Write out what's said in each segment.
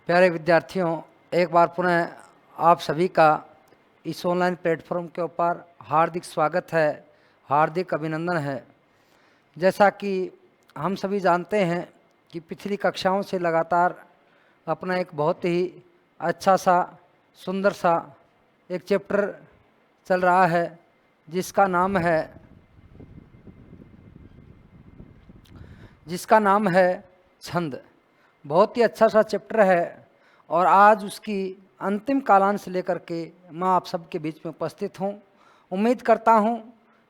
प्यारे विद्यार्थियों, एक बार पुनः आप सभी का इस ऑनलाइन प्लेटफॉर्म के ऊपर हार्दिक स्वागत है, हार्दिक अभिनंदन है। जैसा कि हम सभी जानते हैं कि पिछली कक्षाओं से लगातार अपना एक बहुत ही अच्छा सा सुंदर सा एक चैप्टर चल रहा है जिसका नाम है छंद। बहुत ही अच्छा सा चैप्टर है और आज उसकी अंतिम कालांश लेकर के मैं आप सबके बीच में उपस्थित हूँ। उम्मीद करता हूँ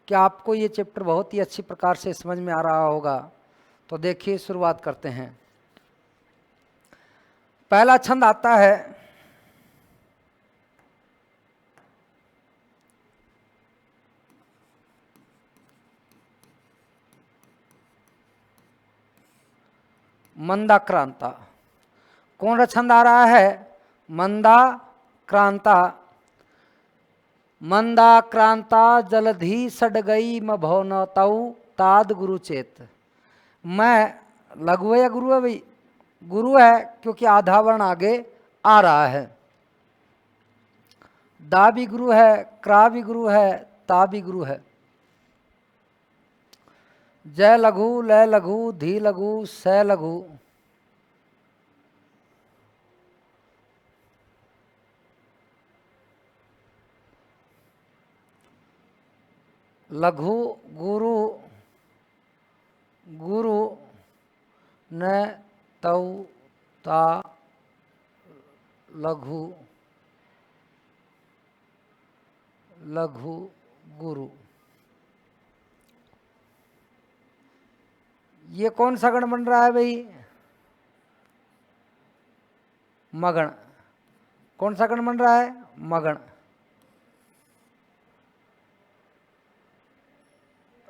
कि आपको ये चैप्टर बहुत ही अच्छी प्रकार से समझ में आ रहा होगा। तो देखिए, शुरुआत करते हैं। पहला छंद आता है मंदाक्रांता। कौन सा छंद आ रहा है? मंदाक्रांता। मंदाक्रांता जलधि सडगई मभो न तऊ ताद गुरुचेत। मैं लघु है या गुरु है भाई? गुरु है, क्योंकि आधा वर्ण आगे आ रहा है। दा भी गुरु है, क्रा भी गुरु है, ता भी गुरु है। जय लघु, लय लघु, धी लघु, स लघु। लघु गुरु गुरु न तौ ता लघु लघु गुरु। ये कौन सा गण बन रहा है भाई? मगण। कौन सा गण बन रहा है? मगण।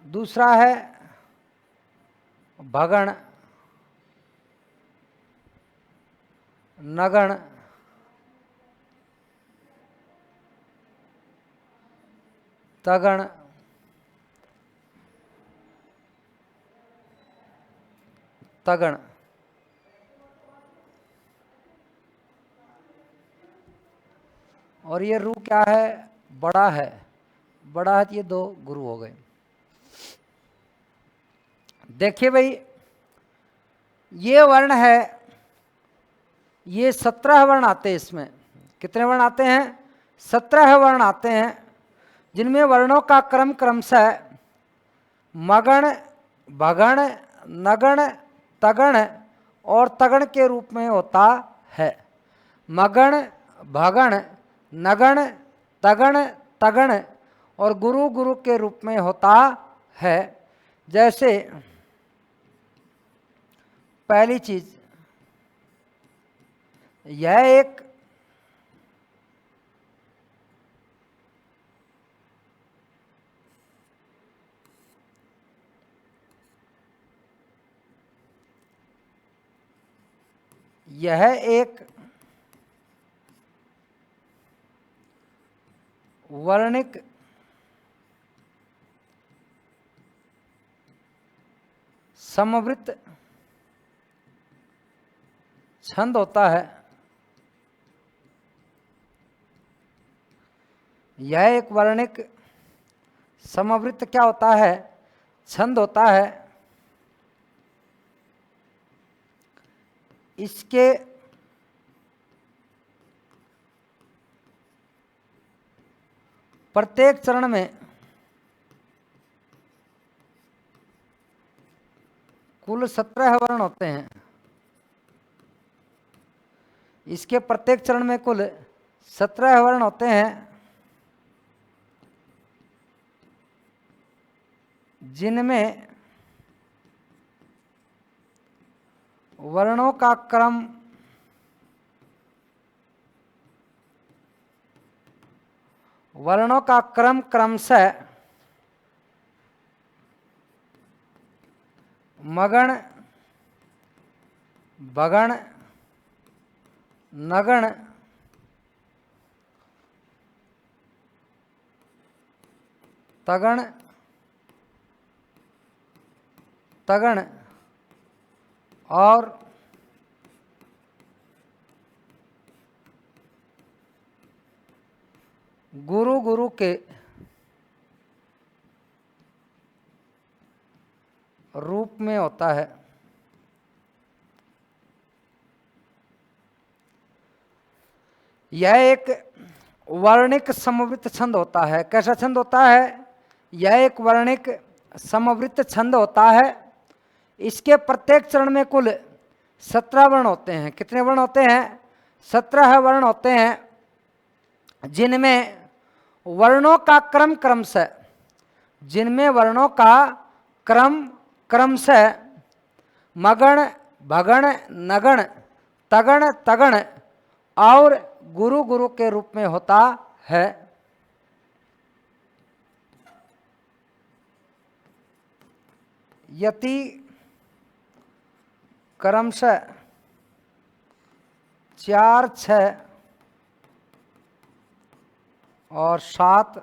दूसरा है भगण, नगण, तगण, तगण। और ये रू क्या है? बड़ा है। बड़ा है तो ये दो गुरु हो गए। देखिए भाई, ये वर्ण है, ये 17 वर्ण आते हैं। इसमें कितने वर्ण आते हैं? 17 वर्ण आते हैं, जिनमें वर्णों का क्रम क्रमशः मगण, भगण, नगण, तगण और तगण के रूप में होता है। मगण, भगण, नगण, तगण, तगण और गुरु गुरु के रूप में होता है। जैसे पहली चीज, यह एक वर्णिक समवृत्त छंद होता है। यह एक वर्णिक समवृत्त क्या होता है? छंद होता है। इसके प्रत्येक चरण में कुल 17 वर्ण होते हैं। इसके प्रत्येक चरण में कुल 17 वर्ण होते हैं, जिनमें वर्णों का क्रम क्रमशः मगण, भगण, नगण, तगण, तगण और गुरु गुरु के रूप में होता है। यह एक वर्णिक समवृत्त छंद होता है। कैसा छंद होता है? यह एक वर्णिक समवृत्त छंद होता है। इसके प्रत्येक चरण में कुल 17 वर्ण होते हैं। कितने वर्ण होते हैं? 17 वर्ण होते हैं, जिनमें वर्णों का क्रम क्रमशः मगण भगण नगण तगण तगण और गुरु गुरु के रूप में होता है। यति क्रमशः 4, 6 और 7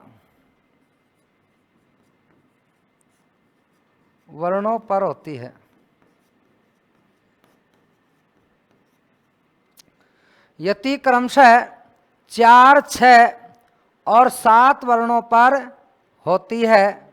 वर्णों पर होती है। यति क्रमशः 4, 6 और 7 वर्णों पर होती है।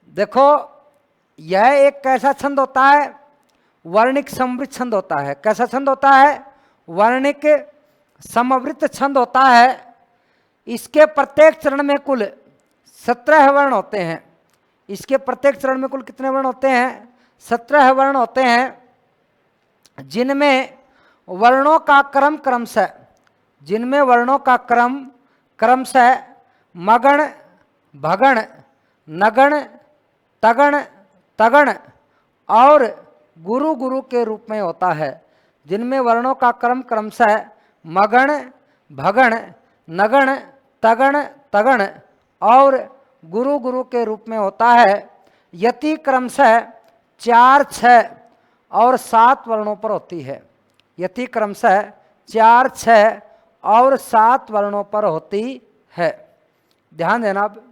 देखो, यह एक कैसा छंद होता है? वर्णिक समवृत्त छंद होता है। कैसा छंद होता है? वर्णिक समवृत्त छंद होता है। इसके प्रत्येक चरण में कुल 17 वर्ण होते हैं। इसके प्रत्येक चरण में कुल कितने वर्ण होते हैं? 17 वर्ण होते हैं, जिनमें वर्णों का क्रम क्रमशः मगण भगण नगण तगण तगण और गुरु गुरु के रूप में होता है। जिनमें वर्णों का क्रम क्रमशः मगण भगण नगण तगण तगण और गुरु गुरु के रूप में होता है। यति क्रमशः 4, 6 और 7 वर्णों पर होती है। यति क्रमशः 4, 6 और 7 वर्णों पर होती है। ध्यान देना। अब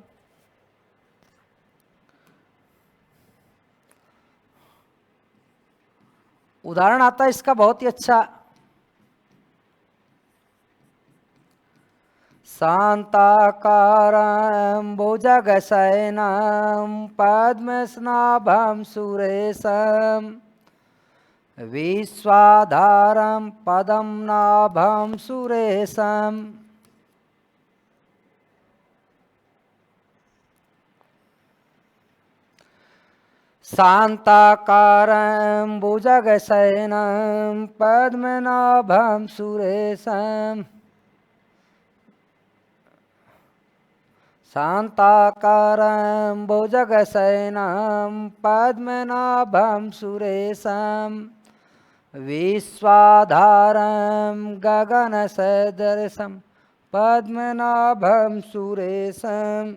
उदाहरण आता है इसका बहुत ही अच्छा। शांताकारं भुजगशयनं पद्मनाभं सुरेशं विश्वाधारं पद्मनाभं सुरेशं शांताकारं भुजगशयनं पद्मनाभं सुरेशं शांताकारं भुजगशयनं पद्मनाभं सुरेशं विश्वाधारं गगनसदृशं पद्मनाभं सुरेशं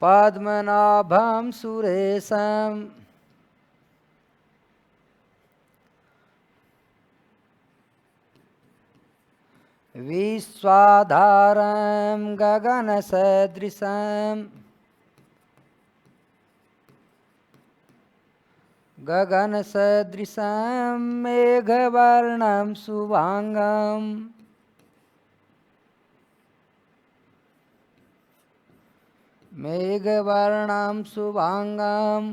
पद्मनाभं सुरेशं विश्वाधारं गगनसदृशं मेघवर्णं शुभांगं मेघवर्णं शुभांगं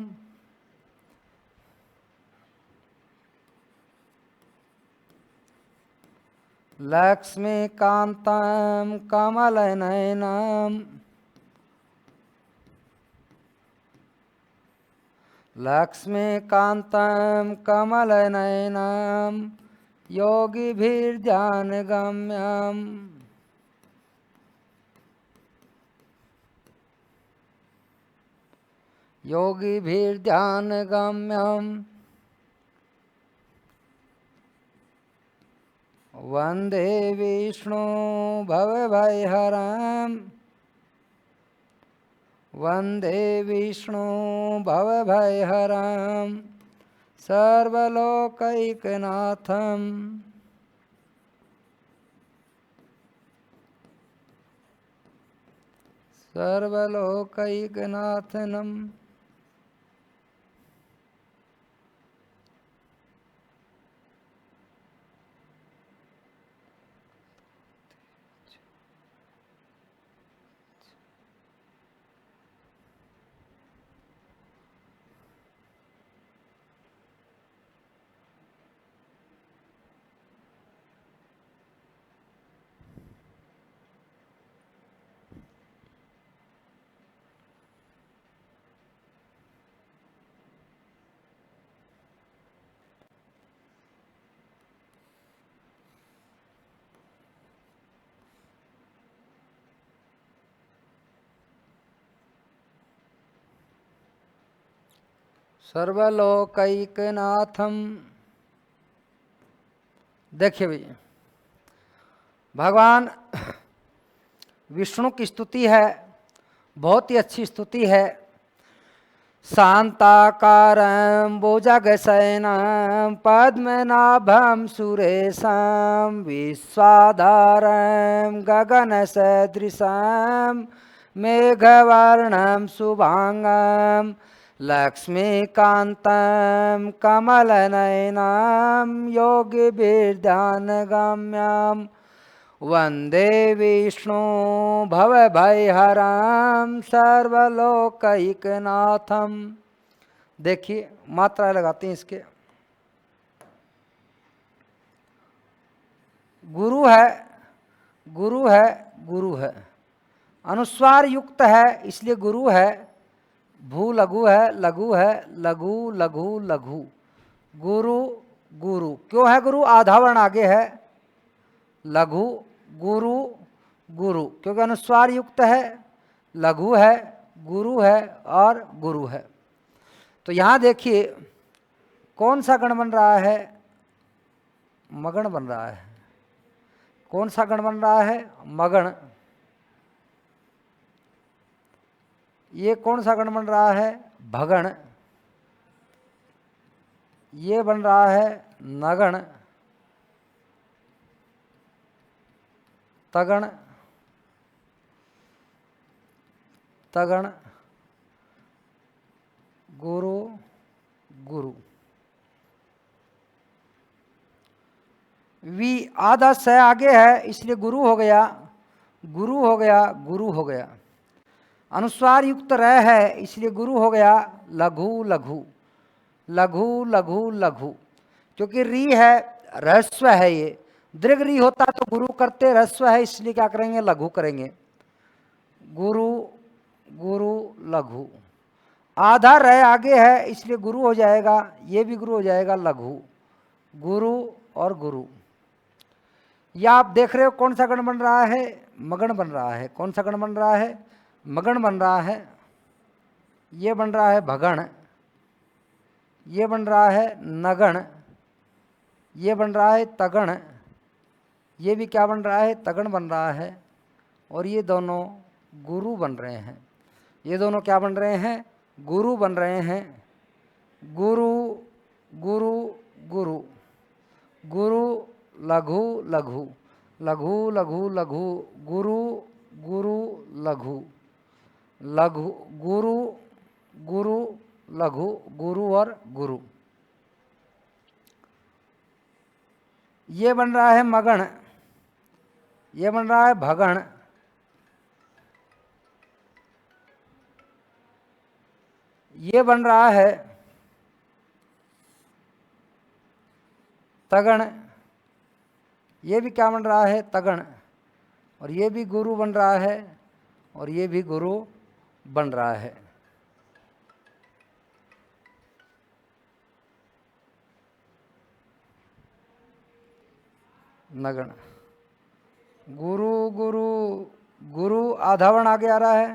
लक्ष्मीकान्तं कमलनयनं लक्ष्मीकान्तं कमलनयनं योगिभिर्ध्यानगम्यं योगिभिर्ध्यानगम्यं वन्दे विष्णु भवभयहरं वन्दे विष्णु भवभयहरं सर्वलोकैकनाथं सर्वलोकैकनाथनम् सर्वलोकैकनाथम। देखिए भैया, भगवान विष्णु की स्तुति है, बहुत ही अच्छी स्तुति है। शांताकारं भुजगशयनं पद्मनाभं सुरेशं विश्वाधारं गगनसदृशं मेघवर्णं शुभांगं लक्ष्मीकान्तं कमलनयनं योगिभिर्ध्यानगम्यं वंदे विष्णु भवभयहरं सर्वलोकैकनाथम। देखिए मात्रा लगाते हैं इसके। गुरु है, गुरु है, गुरु है, अनुस्वार युक्त है इसलिए गुरु है। भू लघु है, लघु है, लघु लघु लघु, गुरु गुरु। क्यों है गुरु? आधा वर्ण आगे है, लघु गुरु गुरु, क्योंकि अनुस्वार युक्त है, लघु है, गुरु है और गुरु है। तो यहां देखिए कौन सा गण बन रहा है? मगण बन रहा है। कौन सा गण बन रहा है? मगण। ये कौन सा गण बन रहा है? भगण। ये बन रहा है नगण, तगण, तगण, गुरु गुरु। वी आधा स आगे है इसलिए गुरु हो गया, गुरु हो गया, गुरु हो गया। अनुस्वार युक्त र है इसलिए गुरु हो गया लघु लघु, लघु लघु लघु। क्योंकि री है, ह्रस्व है, ये दीर्घ री होता तो गुरु करते, ह्रस्व है इसलिए क्या करेंगे? लघु करेंगे। गुरु गुरु लघु। आधा र आगे है इसलिए गुरु हो जाएगा, ये भी गुरु हो जाएगा लघु, गुरु और गुरु। या आप देख रहे हो कौन सा गण बन रहा है? मगण बन रहा है। कौन सा गण बन रहा है? मगण बन रहा है। ये बन रहा है भगण, ये बन रहा है नगण, ये बन रहा है तगण, ये भी क्या बन रहा है? तगण बन रहा है। और ये दोनों गुरु बन रहे हैं। ये दोनों क्या बन रहे हैं? गुरु बन रहे हैं। गुरु गुरु गुरु, गुरु लघु लघु, लघु लघु लघु, गुरु गुरु लघु, लघु गुरु गुरु लघु, गुरु और गुरु। ये बन रहा है मगण, ये बन रहा है भगण, ये बन रहा है तगण, ये भी क्या बन रहा है? तगण। और ये भी गुरु बन रहा है और ये भी गुरु बन रहा है। नगण, गुरु गुरु गुरु, आधा वर्ण आगे आ रहा है।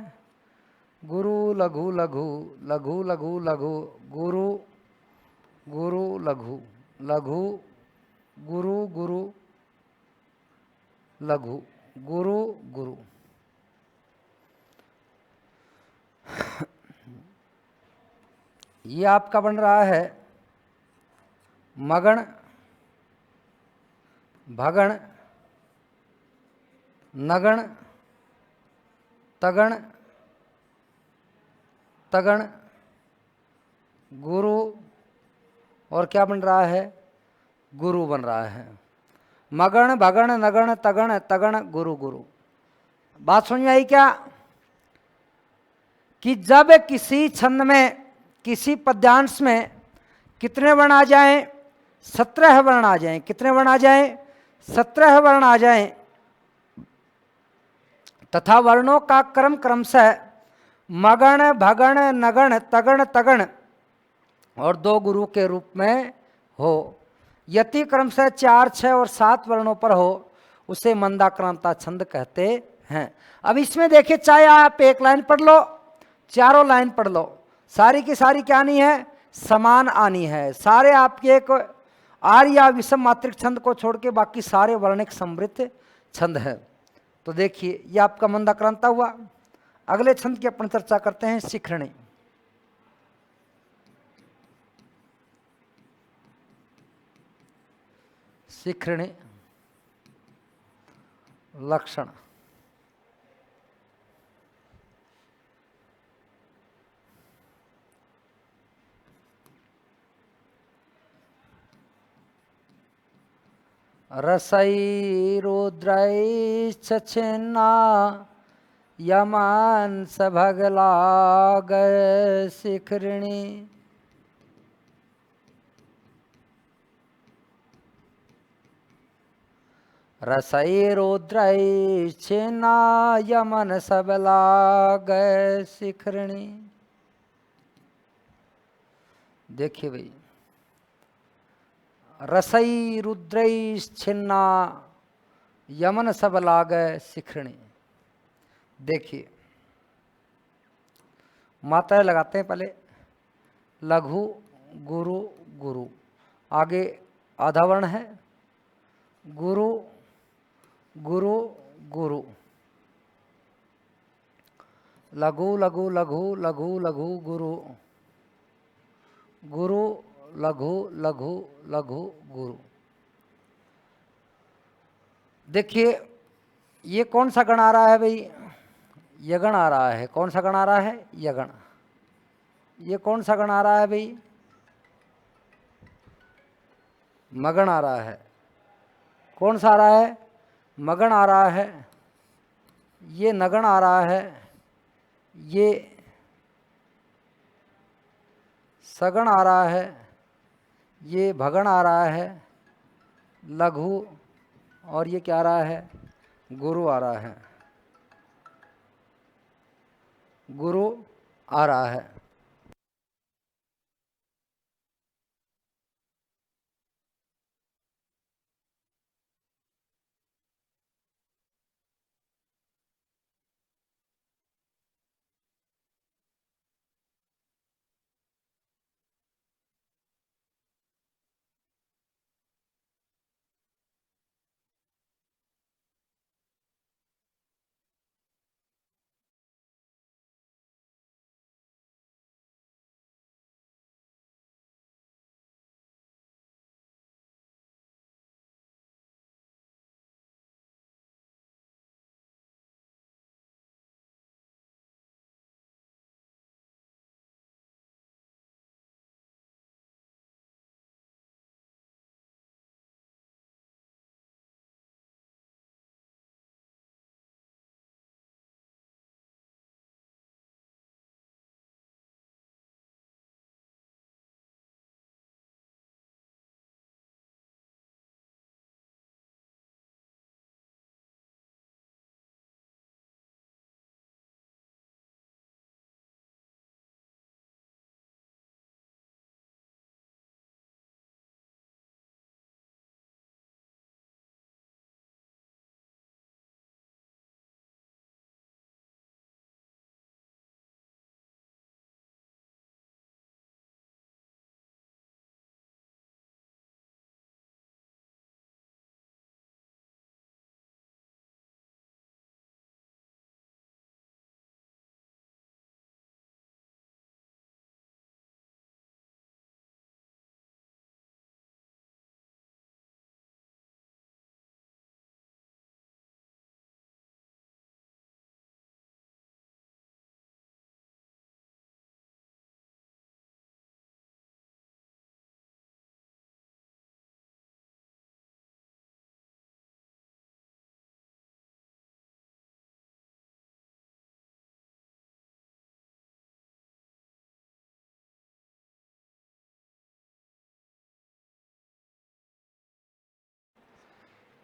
गुरु लघु लघु, लघु लघु लघु, गुरु गुरु लघु लघु, गुरु गुरु लघु, गुरु गुरु। ये आपका बन रहा है मगण, भगण, नगण, तगण, तगण गुरु, और क्या बन रहा है, गुरु बन रहा है। मगण भगण नगण तगण तगण गुरु गुरु। बात समझ में आई क्या? कि जब किसी छंद में, किसी पद्यांश में कितने वर्ण आ जाएं, 17 वर्ण आ जाएं। कितने वर्ण आ जाएं? 17 वर्ण आ जाएं, तथा वर्णों का क्रम क्रमशः मगण भगण नगण तगण तगण और 2 गुरु के रूप में हो। यति क्रमशः 4, 6 और 7 वर्णों पर हो, उसे मंदाक्रांता छंद कहते हैं। अब इसमें देखिए, चाहे आप एक लाइन पढ़ लो, चारों लाइन पढ़ लो, सारी की सारी क्या आनी है, समान आनी है। सारे आपके एक आर्य या विषम मात्रिक छंद को छोड़ के बाकी सारे वर्णिक समृद्ध छंद है। तो देखिए, ये आपका मंदाक्रांता हुआ। अगले छंद की अपन चर्चा करते हैं, शिखरणी। शिखरणी लक्षण। रसई रुद्रैश्च छिन्ना यमांस भगलाग शिखरिणी। रसई रुद्रैश्चिन्ना यमन सबलाग शिखरिणी। देखिए भाई, रसई रुद्रैश्चिन्ना यमन सबलाग शिखरिणी। देखिए, मात्राएं लगाते हैं। पहले लघु गुरु गुरु, आगे आधा वर्ण है, गुरु गुरु गुरु, लघु लघु लघु लघु लघु गुरु गुरु लघु लघु लघु गुरु। देखिए, ये कौन सा गण आ रहा है भाई, यगण आ रहा है। कौन सा गण आ रहा है, यगण। ये कौन सा गण आ रहा है भाई, मगण आ रहा है। कौन सा आ रहा है, मगण आ रहा है। ये नगण आ रहा है, ये सगण आ रहा है, ये भगण आ रहा है, लघु, और ये क्या आ रहा है, गुरु आ रहा है, गुरु आ रहा है।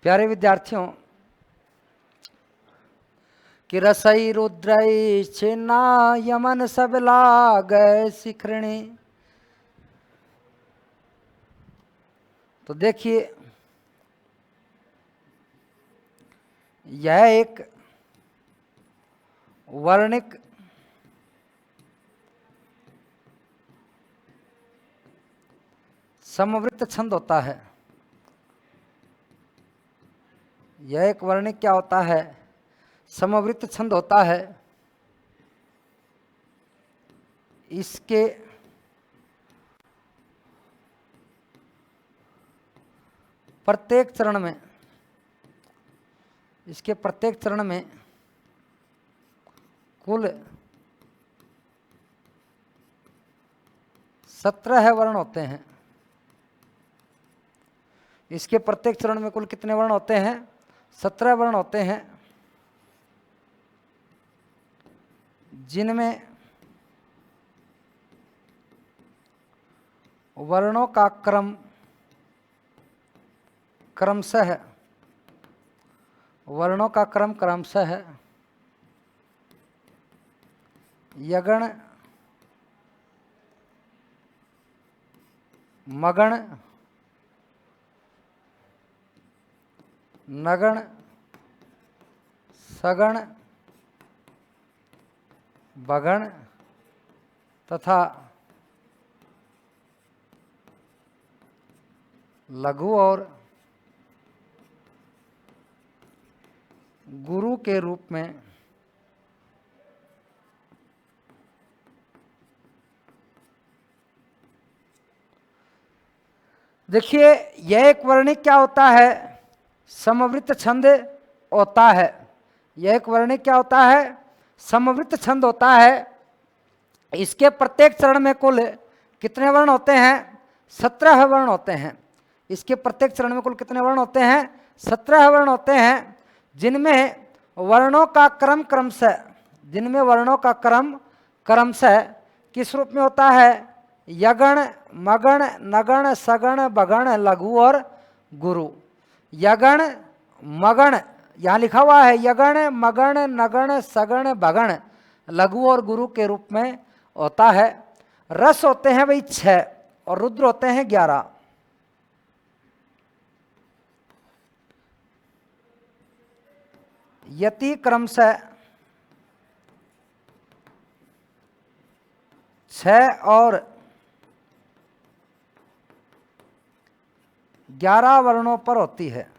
प्यारे विद्यार्थियों, कि रसई रुद्रई छिन्ना यमन सब लागे शिखरणी। तो देखिए, यह एक वर्णिक समवृत्त छंद होता है। यह एक वर्णिक क्या होता है? समवृत्त छंद होता है। इसके प्रत्येक चरण में कुल 17 वर्ण होते हैं। इसके प्रत्येक चरण में कुल कितने वर्ण होते हैं? 17 वर्ण होते हैं, जिनमें वर्णों का क्रम क्रमशः यगण, मगण, नगण, सगण, बगण तथा लघु और गुरु के रूप में देखिए, यह एक वर्णिक क्या होता है? समवृत्त छंद होता है। यह एक वर्णिक क्या होता है? समवृत्त छंद होता है। इसके प्रत्येक चरण में कुल कितने वर्ण होते हैं? 17 वर्ण होते हैं। इसके प्रत्येक चरण में कुल कितने वर्ण होते हैं? 17 वर्ण होते हैं, जिनमें वर्णों का क्रमशः किस रूप में होता है? यगण, मगण, नगण, सगण, बगण, लघु और गुरु। यगण, मगण, यहाँ लिखा हुआ है यगण, मगण, नगण, सगण, बगण, लघु और गुरु के रूप में होता है। रस होते हैं भाई 6 और रुद्र होते हैं 11। यति क्रमशः 6 और 11 वर्णों पर होती है।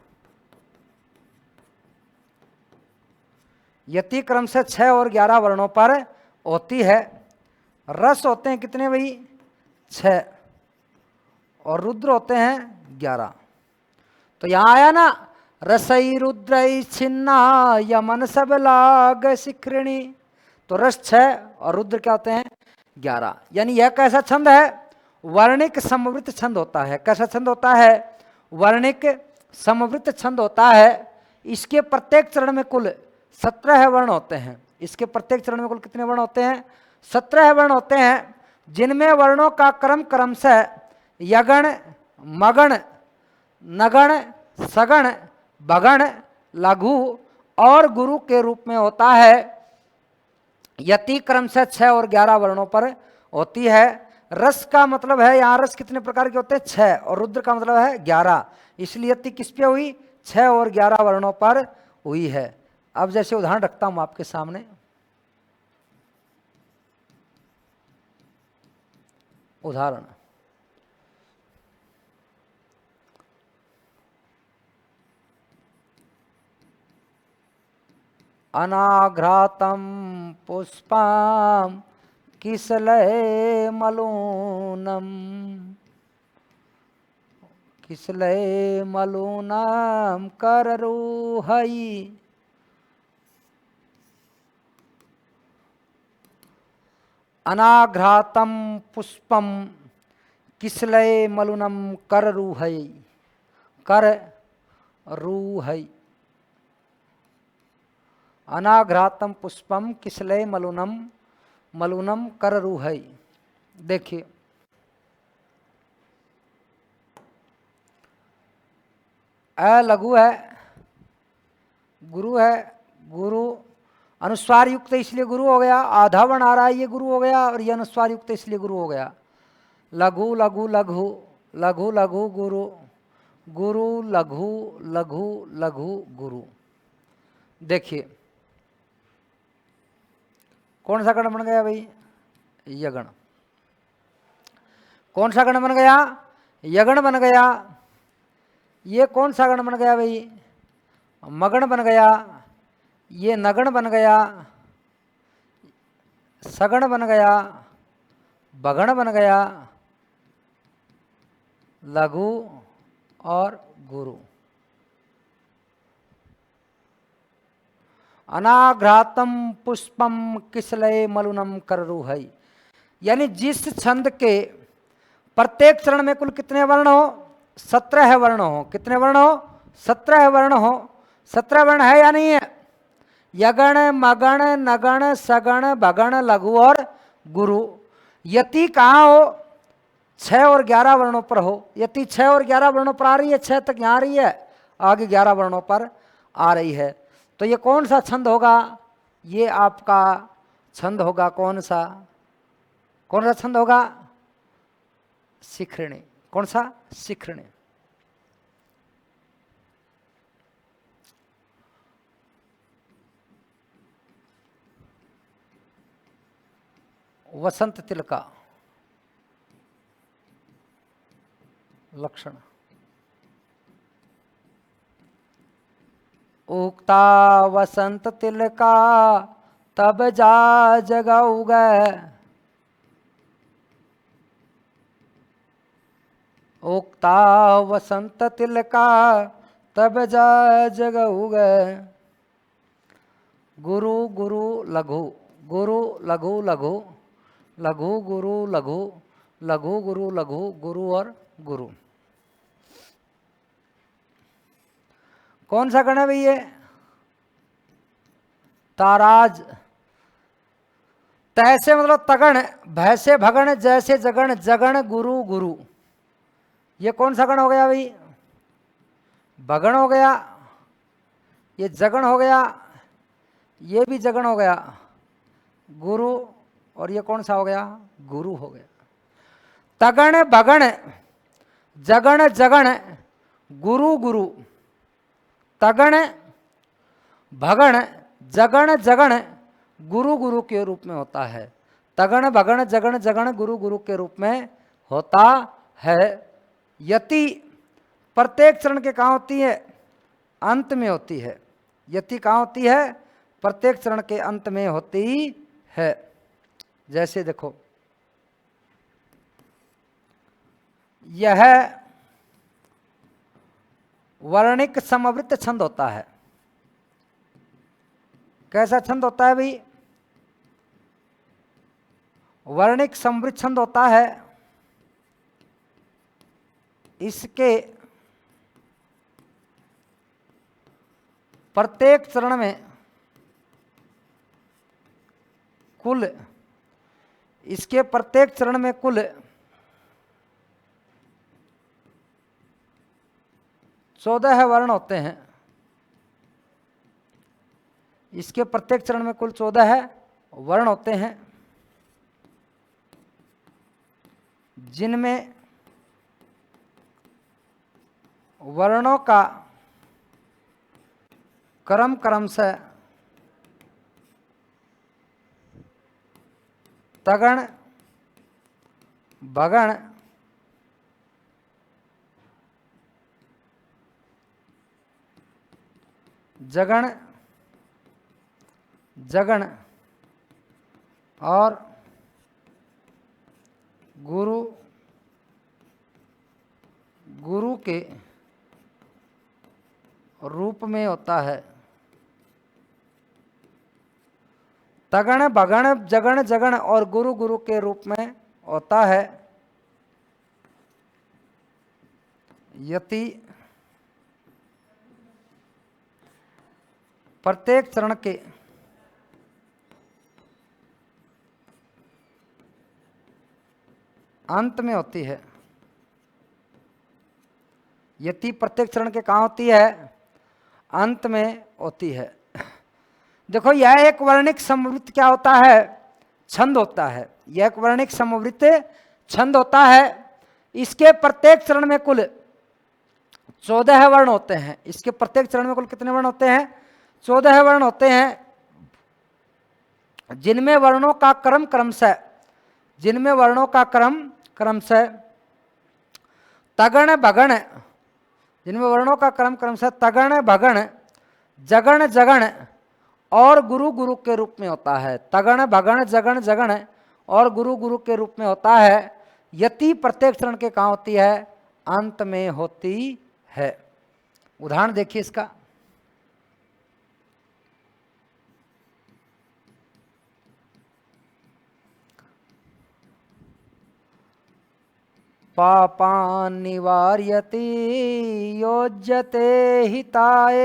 यति क्रम से 6 और 11 वर्णों पर होती है। रस होते हैं कितने भाई? 6 और रुद्र होते हैं 11। तो यहां आया ना, रसई रुद्रई छिन्ना यमन सब लाग शिखरणी। तो रस 6 और रुद्र क्या होते हैं? 11। यानी यह कैसा छंद है? वर्णिक समवृत्त छंद होता है। कैसा छंद होता है? वर्णिक समवृत्त छंद होता है। इसके प्रत्येक चरण में कुल 17 वर्ण होते हैं। इसके प्रत्येक चरण में कुल कितने वर्ण होते हैं? 17 वर्ण होते हैं, जिनमें वर्णों का क्रमशः यगण, मगण, नगण, सगण, बगण, लघु और गुरु के रूप में होता है। यति क्रमशः 6 और 11 वर्णों पर होती है। रस का मतलब है, यहाँ रस कितने प्रकार के होते हैं? 6 और रुद्र का मतलब है 11। इसलिए यति किस पे हुई? 6 और 11 वर्णों पर हुई है। अब जैसे उदाहरण रखता हूं आपके सामने। उदाहरण, अनाघ्रातम पुष्पम किसलय मलूनम, किसलय मलूनम कररूहई। अनाघ्रातम पुष्पम किसलय मलूनम कररूहई। कर रूहई। अनाघ्रातम पुष्पम किसलय मलूनम, मलूनम कररूहई। देखिए, अ लघु है, गुरु है, गुरु अनुस्वार युक्त इसलिए गुरु हो गया, आधा वर्ण आ रहा है ये गुरु हो गया, और ये अनुस्वार युक्त इसलिए गुरु हो गया। लघु लघु लघु लघु लघु गुरु, गुरु लघु लघु लघु गुरु। देखिए कौन सा गण बन गया भाई? यगण। कौन सा गण बन गया? यगण बन गया। ये कौन सा गण बन गया भाई? मगण बन गया। ये नगण बन गया, सगण बन गया, बगण बन गया, लघु और गुरु। अनाघ्रातम पुष्पम किसलय मलुनम कररु है। यानी जिस छंद के प्रत्येक चरण में कुल कितने वर्ण हो? 17 वर्ण हो। कितने वर्ण हो? 17 वर्ण हो। 17 वर्ण है या नहीं है? यगण, मगण, नगण, सगण, भगण, लघु और गुरु। यति कहाँ हो? 6 और 11 वर्णों पर हो। यति 6 और 11 वर्णों पर आ रही है, 6 तक यहाँ आ रही है, आगे 11 वर्णों पर आ रही है। तो ये कौन सा छंद होगा? ये आपका छंद होगा कौन सा? कौन सा छंद होगा? शिखरिणी। कौन सा? शिखरिणी। वसंत तिलका लक्षण। उगता वसंत तिलका तब जा जगाऊ गए। उगता वसंत तिलका तब जा जगाऊ गए। गुरु गुरु लघु, गुरु लघु लघु, लघु गुरु लघु, लघु गुरु लघु, गुरु और गुरु। कौन सा गण है भाई ये? ताराज। तैसे मतलब तगण, भैसे भगण, जैसे जगण, जगण गुरु गुरु। ये कौन सा गण हो गया भाई? भगण हो गया। ये जगण हो गया, ये भी जगण हो गया, गुरु। और ये कौन सा हो गया? गुरु हो गया। तगण भगण जगण जगण गुरु गुरु। तगण भगण जगण जगण गुरु गुरु के रूप में होता है। तगण भगण जगण जगण गुरु गुरु के रूप में होता है। यति प्रत्येक चरण के कहाँ होती है? अंत में होती है। यति कहाँ होती है? प्रत्येक चरण के अंत में होती है। जैसे देखो, यह वर्णिक समवृत्त छंद होता है। कैसा छंद होता है भाई? वर्णिक समवृत्त छंद होता है। इसके प्रत्येक चरण में कुल, इसके प्रत्येक चरण में कुल 14 वर्ण होते हैं। इसके प्रत्येक चरण में कुल 14 वर्ण होते हैं, जिनमें वर्णों का क्रम क्रम से तगण भगण जगण जगण और गुरु गुरु के रूप में होता है। तगण भगण जगण जगण और गुरु गुरु के रूप में होता है। यति प्रत्येक चरण के अंत में होती है। यति प्रत्येक चरण के कहाँ होती है? अंत में होती है। देखो यह एक वर्णिक समवृत्त क्या होता है, छंद होता है। यह एक वर्णिक समवृत्त छंद होता है। इसके प्रत्येक चरण में कुल 14 वर्ण होते हैं। इसके प्रत्येक चरण में कुल कितने वर्ण होते हैं, 14 वर्ण होते हैं, जिनमें वर्णों का क्रम क्रमशः तगण भगण, जिनमें वर्णों का क्रम क्रमशः तगण भगण जगण जगण और गुरु गुरु के रूप में होता है। तगण भगण जगण जगण और गुरु गुरु के रूप में होता है। यति प्रत्येक चरण के कहाँ होती है, अंत में होती है। उदाहरण देखिए इसका, पापान् निवार्यति योज्यते हिताय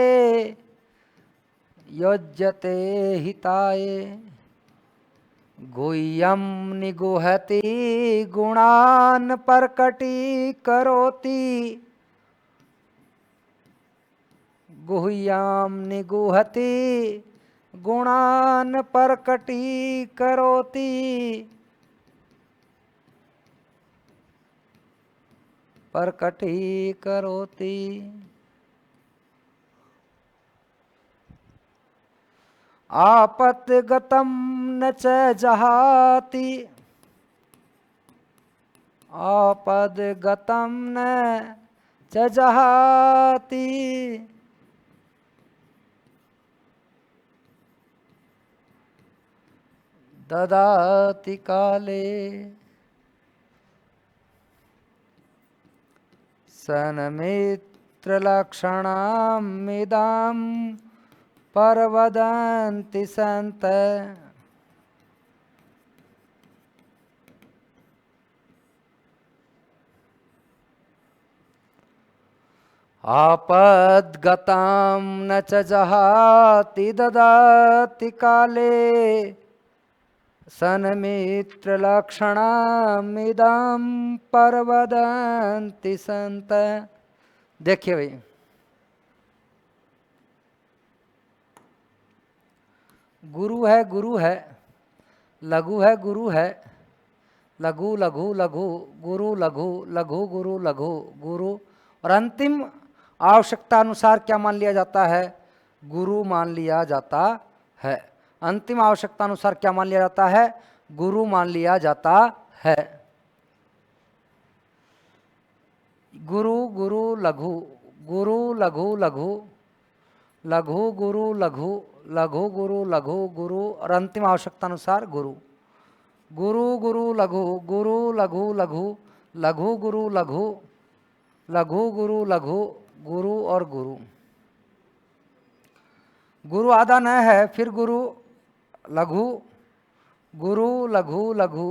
गुह्यं निगुहति गुणान् प्रकटीकरोति, गुह्यं निगुहति गुणान् प्रकटीकरोति, आपद्गतं न च जहाति, आपद्गतं न च जहाति, ददाति काले सन्मित्रलक्षणामिदं परवदन्ति सन्त, आपद्गतं न च जहाति ददाति काले सन्मित्रलक्षणामिदं परवदन्ति सन्त। देखिए भाई, गुरु है लघु है गुरु है, लघु लघु लघु गुरु लघु लघु गुरु लघु गुरु, और अंतिम आवश्यकता अनुसार क्या मान लिया जाता है, गुरु मान लिया जाता है। अंतिम आवश्यकता अनुसार क्या मान लिया जाता है, गुरु मान लिया जाता है। गुरु गुरु लघु, गुरु लघु लघु, लघु गुरु लघु, लघु गुरु लघु गुरु, और अंतिम आवश्यकता अनुसार गुरु, गुरु गुरु लघु, गुरु लघु लघु, लघु गुरु लघु, लघु गुरु लघु गुरु और गुरु। गुरु आधा न है, फिर गुरु लघु, गुरु लघु लघु,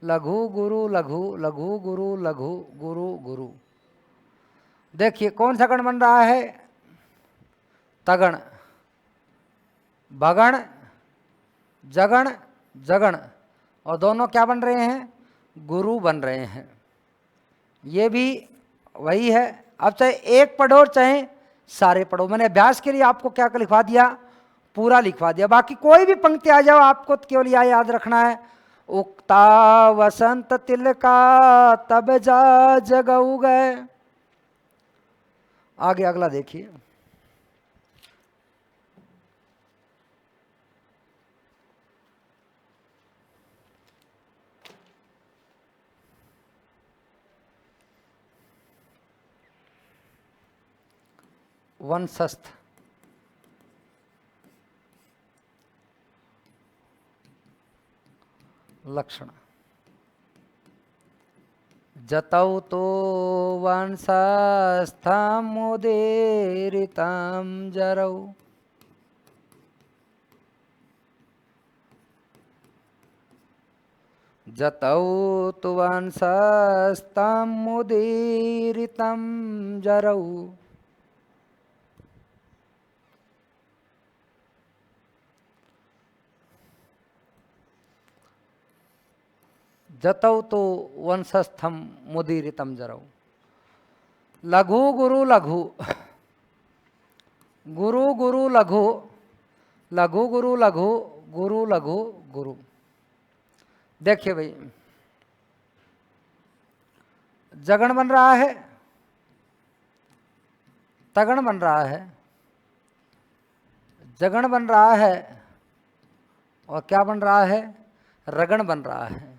लघु गुरु लघु, लघु गुरु लघु गुरु गुरु। देखिए कौन सा गण बन रहा है, तगण, भगण, जगण जगण, और दोनों क्या बन रहे हैं, गुरु बन रहे हैं। ये भी वही है। अब चाहे एक पढ़ो चाहे सारे पढ़ो, मैंने अभ्यास के लिए आपको क्या लिखवा दिया, पूरा लिखवा दिया। बाकी कोई भी पंक्ति आ जाओ, आपको केवल यह याद रखना है, उक्ता वसंत तिलका तब जा जगऊ गए। आगे अगला देखिए, वंशस्थ, लक्षण, जतौ तो वंशस्थमुदीरितं जरौ, जतौ तो वंशस्थमुदीरितं जरौ, जतौ तो वंशस्थम मुदीरितम जरौ। लघु गुरु लघु, गुरु गुरु लघु, लघु गुरु लघु, गुरु लघु गुरु। देखिए भाई, जगण बन रहा है, तगण बन रहा है, जगण बन रहा है, और क्या बन रहा है, रगण बन रहा है।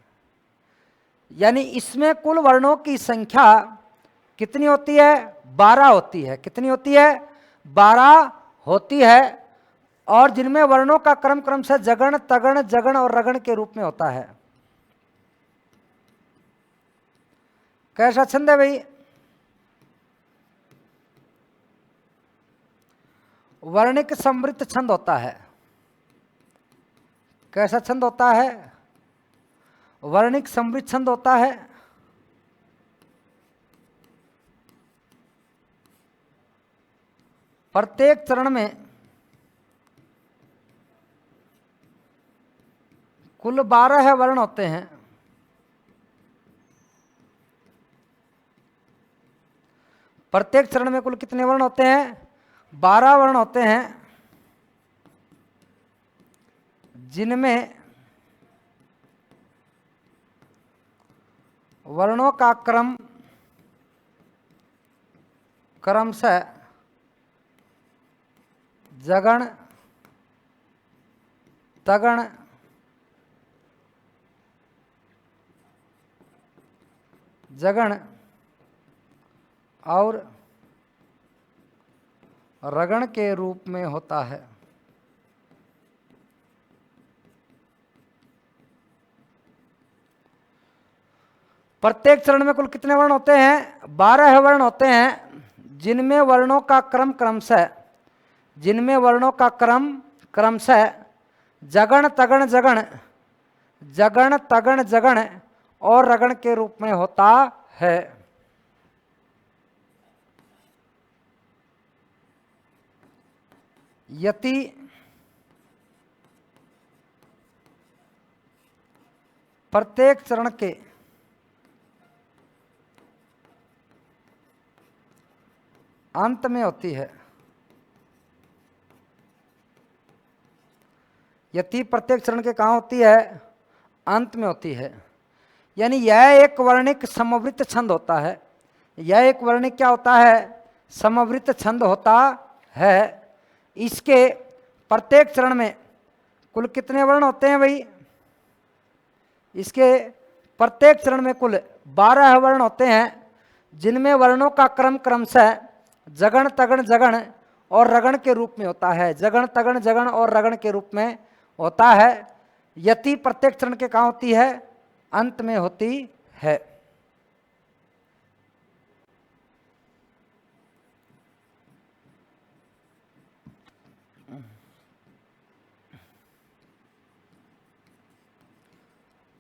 यानी इसमें कुल वर्णों की संख्या कितनी होती है, 12 होती है। कितनी होती है, 12 होती है। और जिनमें वर्णों का क्रम क्रम से जगण, तगण, जगण और रगण के रूप में होता है। कैसा छंद है भाई, वर्णिक समृद्ध छंद होता है। कैसा छंद होता है, वर्णिक समृद्ध छंद होता है। प्रत्येक चरण में कुल 12 वर्ण होते हैं। प्रत्येक चरण में कुल कितने वर्ण होते हैं, 12 वर्ण होते हैं, जिनमें वर्णों का क्रम से जगण, तगण, जगण और रगण के रूप में होता है। प्रत्येक चरण में कुल कितने वर्ण होते हैं, 12 वर्ण होते हैं, जिनमें वर्णों का क्रम से जगण, तगण, जगण, जगण, तगण, जगण और रगण के रूप में होता है। यति प्रत्येक चरण के अंत में होती है। यति प्रत्येक चरण के कहाँ होती है, अंत में होती है। यानी यह एक वर्णिक समवृत्त छंद होता है। यह एक वर्णिक क्या होता है, समवृत्त छंद होता है। इसके प्रत्येक चरण में कुल कितने वर्ण होते हैं भाई, इसके प्रत्येक चरण में कुल 12 वर्ण होते हैं, जिनमें वर्णों का क्रम से जगण, तगण, जगण और रगण के रूप में होता है। जगण, तगण, जगण और रगण के रूप में होता है। यति प्रत्येक चरण के कहाँ होती है, अंत में होती है।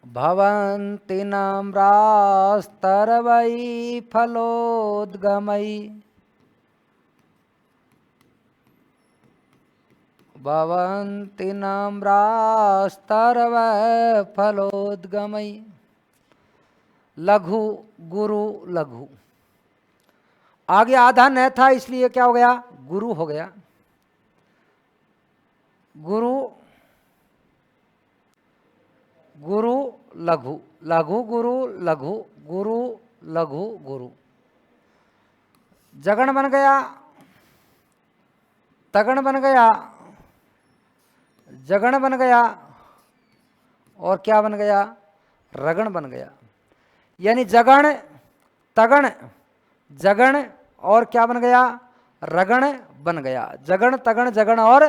भवन्ति नम्रास्तरवै फलोद्गमै, भवन्ति नम्रास्तरवै फलोद्गमै। लघु गुरु लघु, आगे आधा न था इसलिए क्या हो गया, गुरु हो गया। गुरु गुरु लघु, लघु गुरु लघु, गुरु लघु गुरु। जगण बन गया, तगण बन गया, जगण बन गया और क्या बन गया, रगण बन गया। यानी जगण, तगण, जगण और क्या बन गया, रगण बन गया। जगण, तगण, जगण और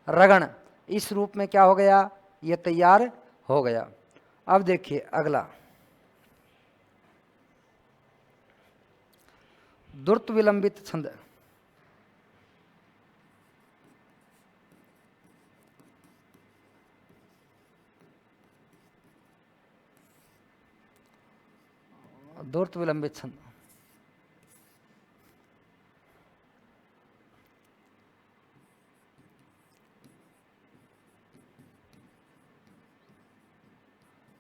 रगण इस रूप में क्या हो गया, ये तैयार हो गया। अब देखिए अगला, द्रुत विलंबित छंद। द्रुत विलंबित छंद,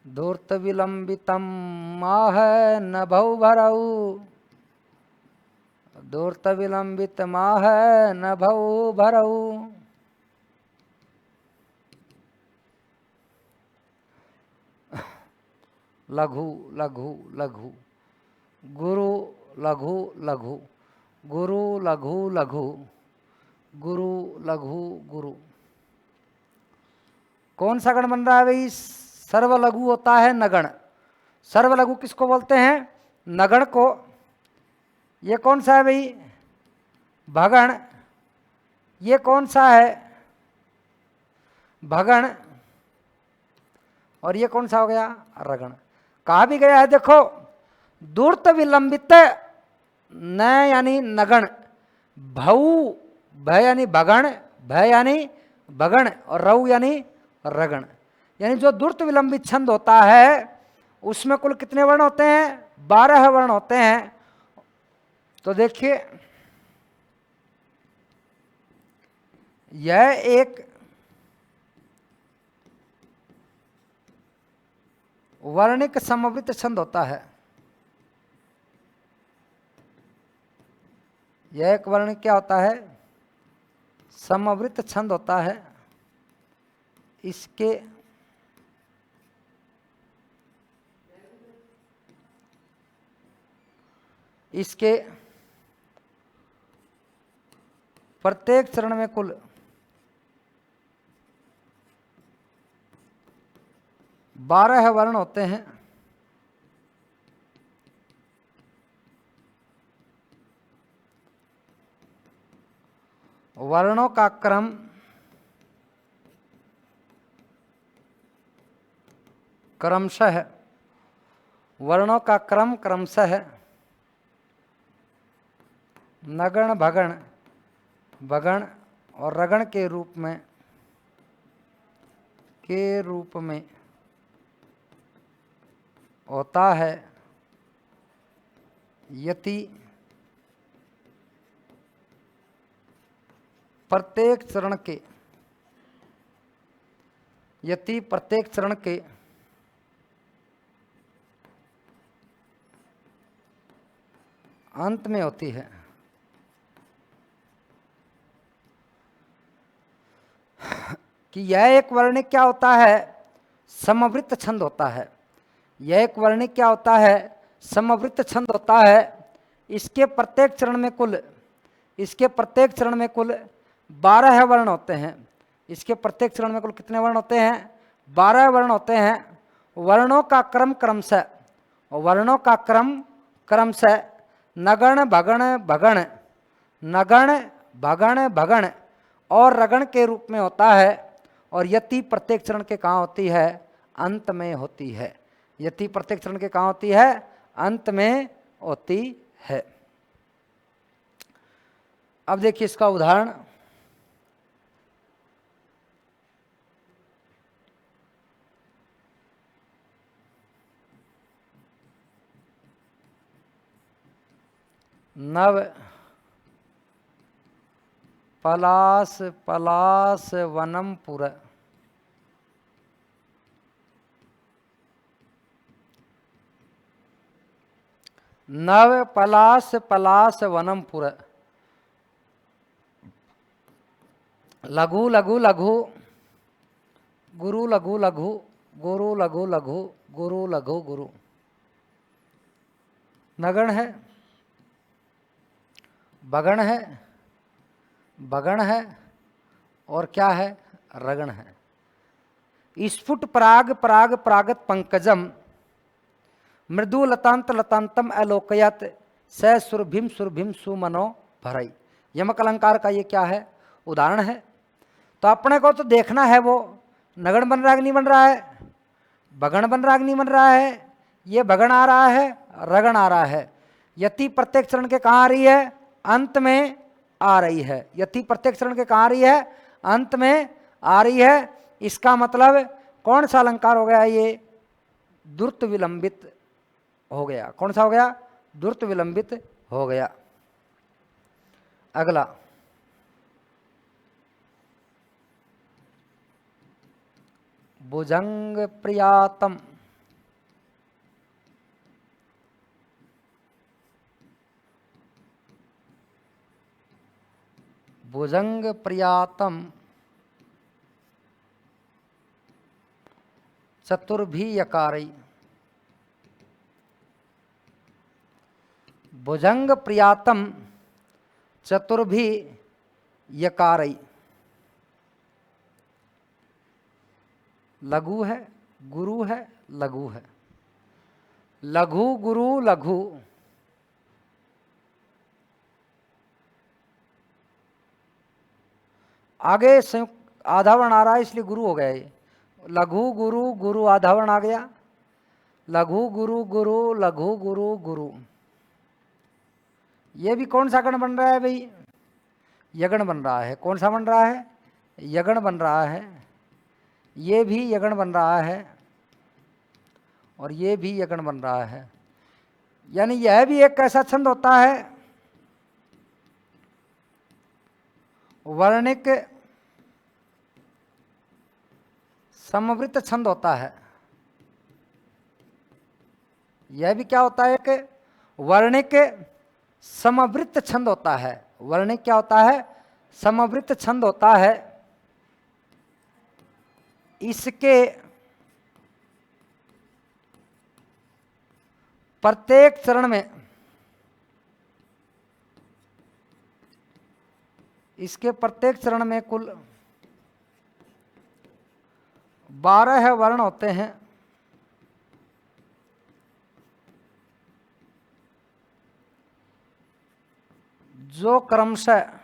धूर्त विलंबितम माह नभौ भरऊ दूरत विलंबित माह न भऊ भरऊ। लघु लघु लघु, गुरु लघु लघु, गुरु लघु लघु, गुरु लघु गुरु। कौन सा गण बन रहा है भाई? सर्वलघु होता है नगण। सर्वलघु किसको बोलते हैं? नगण को। ये कौन सा है भाई? भगण। ये कौन सा है? भगण। और ये कौन सा हो गया? रगण। कहा भी गया है देखो, दूरत विलंबित न यानी नगण, भऊ भ यानी भगण, भ यानी भगण, और रऊ यानी रगण। यानी जो दूरत विलंबित छंद होता है उसमें कुल कितने वर्ण होते हैं? 12 वर्ण होते हैं। तो देखिए, यह एक वर्णिक समवृत्त छंद होता है। यह एक वर्ण क्या होता है? समवृत्त छंद होता है। इसके प्रत्येक चरण में कुल 12 वर्ण होते हैं। वर्णों का क्रम क्रमशः, वर्णों का क्रम क्रमशः नगण भगण भगण और रगण के रूप में होता है। यति प्रत्येक चरण के अंत में होती है। कि यह एक वर्णिक क्या होता है? समवृत्त छंद होता है। यह एक वर्णिक क्या होता है? समवृत्त छंद होता है। इसके प्रत्येक चरण में कुल 12 वर्ण होते हैं। इसके प्रत्येक चरण में कुल कितने वर्ण होते हैं? 12 वर्ण होते हैं। वर्णों का क्रम क्रमशः, वर्णों का क्रम क्रमशः नगण भगण भगण, नगण भगण भगण और रगण के रूप में होता है। और यति प्रत्येक चरण के कहाँ होती है? अंत में होती है। यति प्रत्येक चरण के कहाँ होती है? अंत में होती है। अब देखिए इसका उदाहरण। नव पलास पलास वनम पुर। नव पलास पलास वनम पुर। लघु लघु लघु, गुरु लघु लघु, गुरु लघु लघु, गुरु लघु गुरु। नगण है, भगण है, भगण है और क्या है? रगण है। स्फुट पराग पराग परागत पंकजम, मृदु लतांत लतांतम अलोकयत, स सुरभिम सुरभिम सुमनो भरई। यमक अलंकार का ये क्या है? उदाहरण है। तो अपने को तो देखना है वो नगण बन रहा है कि नहीं बन रहा है, भगण बन रहा है कि नहीं बन रहा है। ये भगण आ रहा है, रगण आ रहा है। यति प्रत्येक चरण के कहाँ आ रही है? अंत में आ रही है। यति प्रत्येक चरण के कहाँ आ रही है? अंत में आ रही है। इसका मतलब कौन सा अलंकार हो गया? ये द्रुत विलंबित हो गया। कौन सा हो गया? द्रुत विलंबित हो गया। अगला, भुजंग प्रियातम। भुजंग प्रियातम चतुर्भी यकारई। भुजंग प्रियातम चतुर्भी यकारई। लघु है, गुरु है, लघु है। लघु गुरु लघु। आगे संयुक्त आधा वर्ण आ रहा है इसलिए गुरु हो गया ये। लघु गुरु गुरु आधा वर्ण आ गया। लघु गुरु गुरु लघु गुरु गुरु। ये भी कौन सा गण बन रहा है भाई? यगण बन रहा है। कौन सा बन रहा है? यगण बन रहा है। ये भी यगण बन रहा है और ये भी यगण बन रहा है। यानी यह भी एक कैसा छंद होता है? वर्णिक समवृत्त छंद होता है। यह भी क्या होता है? एक वर्णिक समवृत्त छंद होता है। वर्णिक क्या होता है? समवृत्त छंद होता है। इसके प्रत्येक चरण में, इसके प्रत्येक चरण में कुल 12 वर्ण होते हैं। जो क्रमशः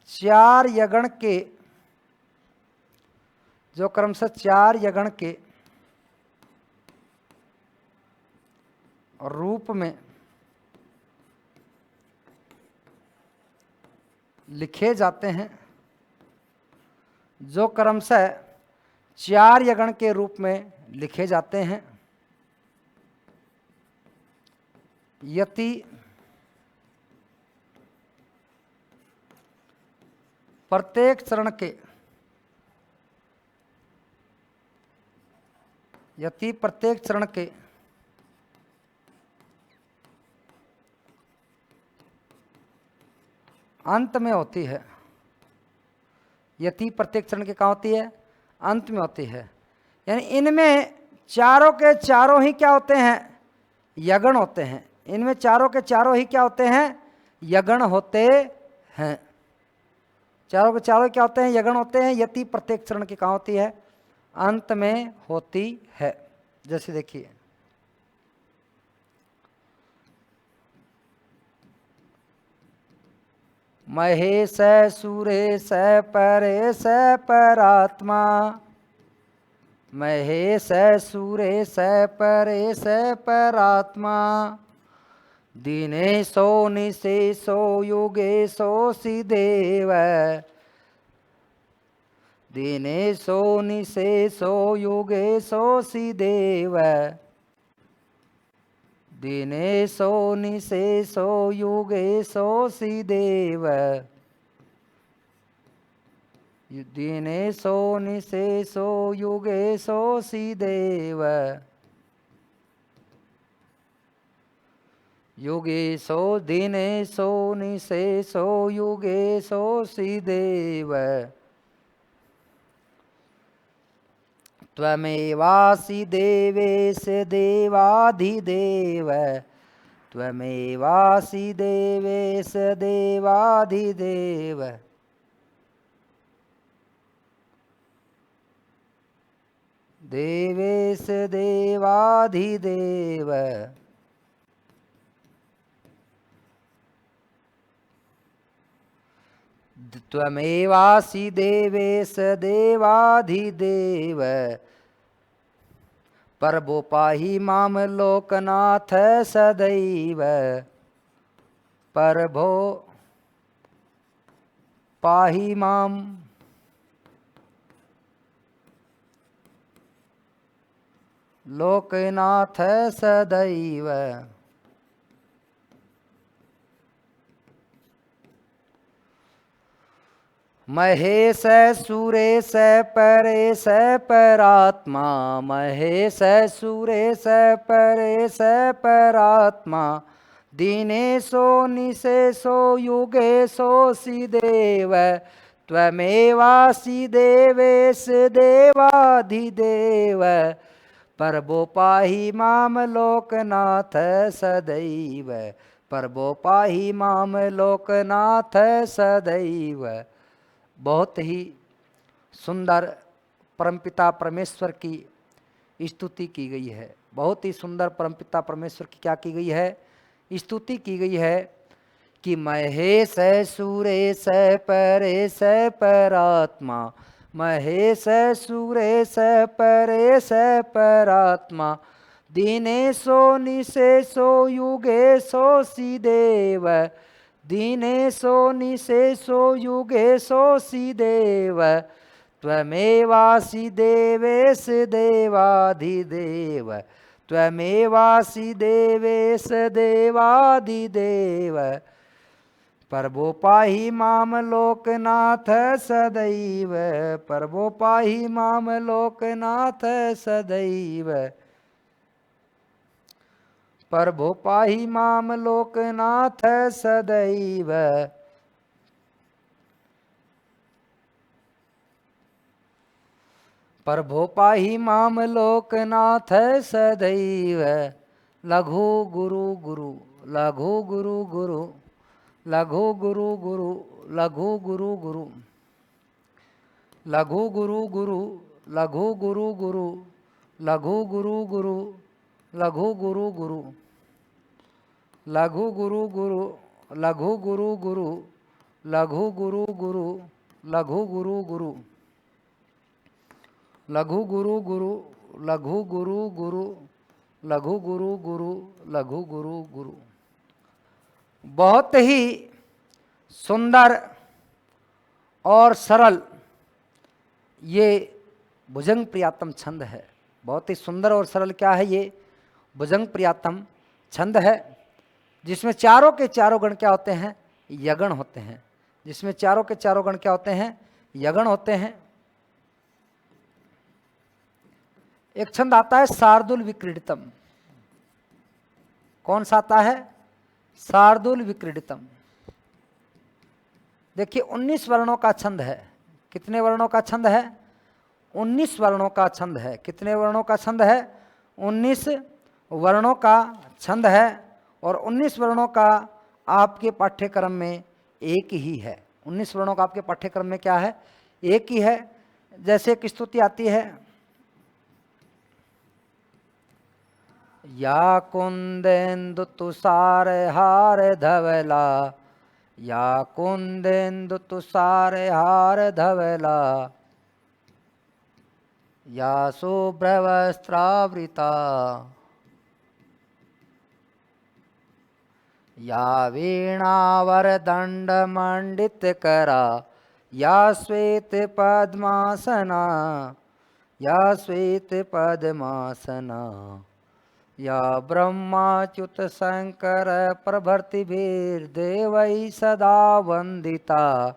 4 यगण के, जो क्रमशः 4 यगण के रूप में लिखे जाते हैं। जो क्रमशः 4 यगण के रूप में लिखे जाते हैं। यति प्रत्येक चरण के, यति प्रत्येक चरण के अंत में होती है। यति प्रत्येक चरण के कहाँ होती है? अंत में होती है। यानी इनमें चारों के चारों ही क्या होते हैं? यगण होते हैं। इनमें चारों के चारों ही क्या होते हैं? यगण होते हैं। चारों के चारों क्या होते हैं? यगण होते हैं। यति प्रत्येक चरण की कहाँ होती है? अंत में होती है। जैसे देखिए, महेश सुरेश परेश परात्मा। महेश सुरेश परेश परात्मा। दिनेशो निशेषो योगेशो सिदेव। दिनेशो निशेषो योगेशो सिदेव। दिनेशो निशेषो योगेशो सिदेव। दिनेशो निशेषो योगेशो सिदेव। योगेशो दिनेशो निशेषो योगेशो सिदेव। त्वमेवासि देवेश देवाधिदेव। त्वमेवासि देवेश देवाधिदेव। देवेश देवाधिदेव। त्वमेवासि देवेश देवाधिदेव। परभो पाहि माम लोकनाथ सदैव। परभो पाहि माम लोकनाथ सदैव। महेश सुरेश परेश परात्मा। महेश सुरेश परेश परात्मा। दीनेशो निशेषो युगेशोऽसि देव त्वमेवासि देवेश देवाधिदेव परबो पाहि माम लोकनाथ सदैव परबो पाहि माम लोकनाथ सदैव। बहुत ही सुंदर परमपिता परमेश्वर की स्तुति की गई है। बहुत ही सुंदर परमपिता परमेश्वर की क्या की गई है? स्तुति की गई है कि महेश सुरेश परेश परात्मा महेश सुरेश परेश परात्मा दीनेशो निशेषो युगेशोऽसि देव दीनेशो निशेषो युगेशोऽसि देव त्वमेवासि देवेश देवाधिदेव त्वमेवासि देवेश देवाधिदेव परबो पाहि माम लोकनाथ सदैव परबो पाहि माम लोकनाथ सदैव परबो पाहि माम लोकनाथ सदैव। परभो पाहि माम लोकनाथ सदैव। लघु गुरु गुरु लघु गुरु गुरु लघु गुरु गुरु लघु गुरु गुरु लघु गुरु गुरु लघु गुरु गुरु लघु गुरु गुरु लघु गुरु गुरु लघु गुरु गुरु लघु गुरु गुरु लघु गुरु गुरु लघु गुरु गुरु लघु गुरु गुरु लघु गुरु गुरु लघु गुरु गुरु लघु गुरु गुरु। बहुत ही सुंदर और सरल ये भुजंग प्रियातम छंद है। बहुत ही सुंदर और सरल क्या है? ये भुजंग प्रियातम छंद है जिसमें चारों के चारों गण क्या होते हैं? यगण होते हैं। जिसमें चारों के चारों गण क्या होते हैं? यगण होते हैं। एक छंद आता है शार्दुल विक्रीडितम। कौन सा आता है? शार्दुल विक्रीडितम। देखिए 19 वर्णों का छंद है। कितने वर्णों का छंद है? 19 वर्णों का छंद है। कितने वर्णों का छंद है? 19 वर्णों का छंद है। और 19 वर्णों का आपके पाठ्यक्रम में एक ही है। 19 वर्णों का आपके पाठ्यक्रम में क्या है? एक ही है। जैसे एक स्तुति आती है, या कुंदेन्दु तुषार हार धवला या कुंदेन्दु तुषार हार धवला या शुभ्रवस्त्रावृता या वीणावरदंड मंडित करा या श्वेत पद्मासना या श्वेत पद्मासना या ब्रह्माच्युत शंकर प्रभृतिभिर्देवैः सदा वंदिता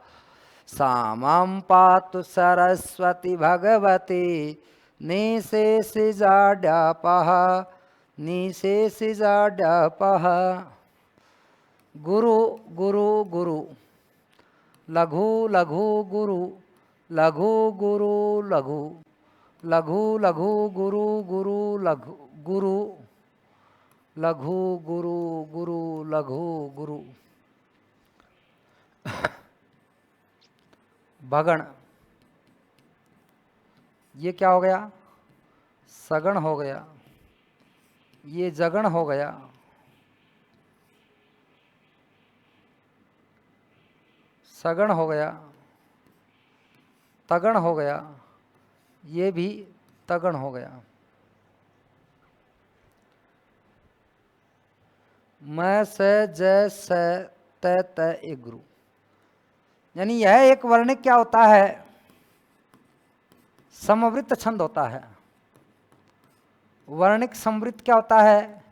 सामां पातु सरस्वती भगवती निशेषजाड्यापः निशेषजाड्यापः। गुरु गुरु गुरु लघु लघु गुरु लघु गुरु लघु लघु लघु गुरु गुरु लघु गुरु लघु गुरु गुरु लघु गुरु। भगण, ये क्या हो गया? सगण हो गया। ये जगण हो गया। सगण हो गया। तगण हो गया। ये भी तगण हो गया। मैं से जय से त त ए गुरु। यानी यह एक वर्णिक क्या होता है? समवृत्त छंद होता है। वर्णिक समवृत्त क्या होता है?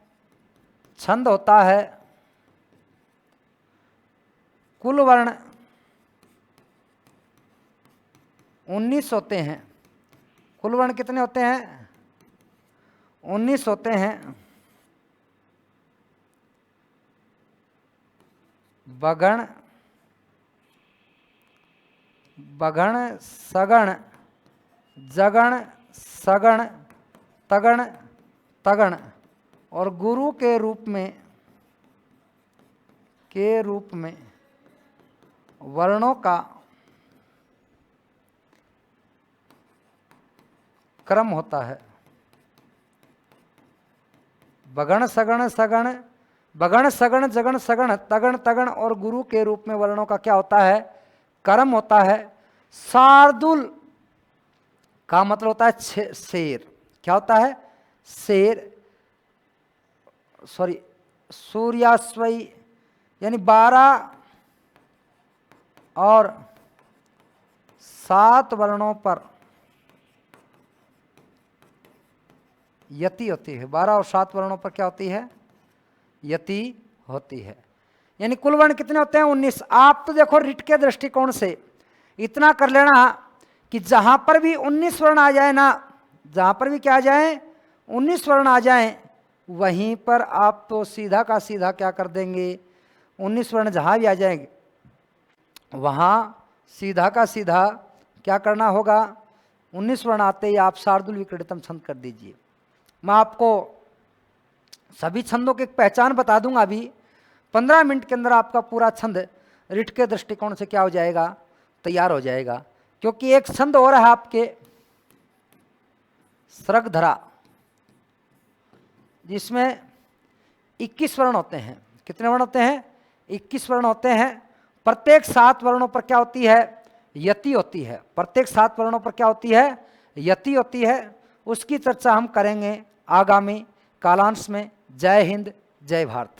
छंद होता है। कुल वर्ण 19 होते हैं। कुल वर्ण कितने होते हैं? 19 होते हैं। बगण, बघण, सगण, जगण, सगण, तगण, तगण और गुरु के रूप में वर्णों का क्रम होता है। बगण, सगण, सगण, बगण, सगण, जगण, सगण, तगण, तगण और गुरु के रूप में वर्णों का क्या होता है? क्रम होता है। शार्दूल का मतलब होता है शेर। क्या होता है? शेर, सॉरी, सूर्याश्वई, यानी 12 और 7 वर्णों पर यति होती है। 12 और 7 वर्णों पर क्या होती है? यति होती है। यानी कुल वर्ण कितने होते हैं? 19। आप तो देखो रिट के दृष्टिकोण से इतना कर लेना कि जहां पर भी 19 वर्ण आ जाए ना, जहां पर भी क्या आ जाए? 19 वर्ण आ जाए, वहीं पर आप तो सीधा का सीधा क्या कर देंगे? 19 वर्ण जहां भी आ जाएंगे वहां सीधा का सीधा क्या करना होगा? 19 वर्ण आते ही आप शार्दूल विक्रीडितम छंद कर दीजिए। मैं आपको सभी छंदों की एक पहचान बता दूंगा। अभी 15 मिनट के अंदर आपका पूरा छंद रिट के दृष्टिकोण से क्या हो जाएगा? तैयार हो जाएगा। क्योंकि एक छंद और है आपके स्रगधरा, जिसमें 21 वर्ण होते हैं। कितने वर्ण होते हैं? 21 वर्ण होते हैं। प्रत्येक 7 वर्णों पर क्या होती है? यति होती है। प्रत्येक 7 वर्णों पर क्या होती है? यति होती है। उसकी चर्चा हम करेंगे आगामी कालांश में। जय हिंद, जय भारत।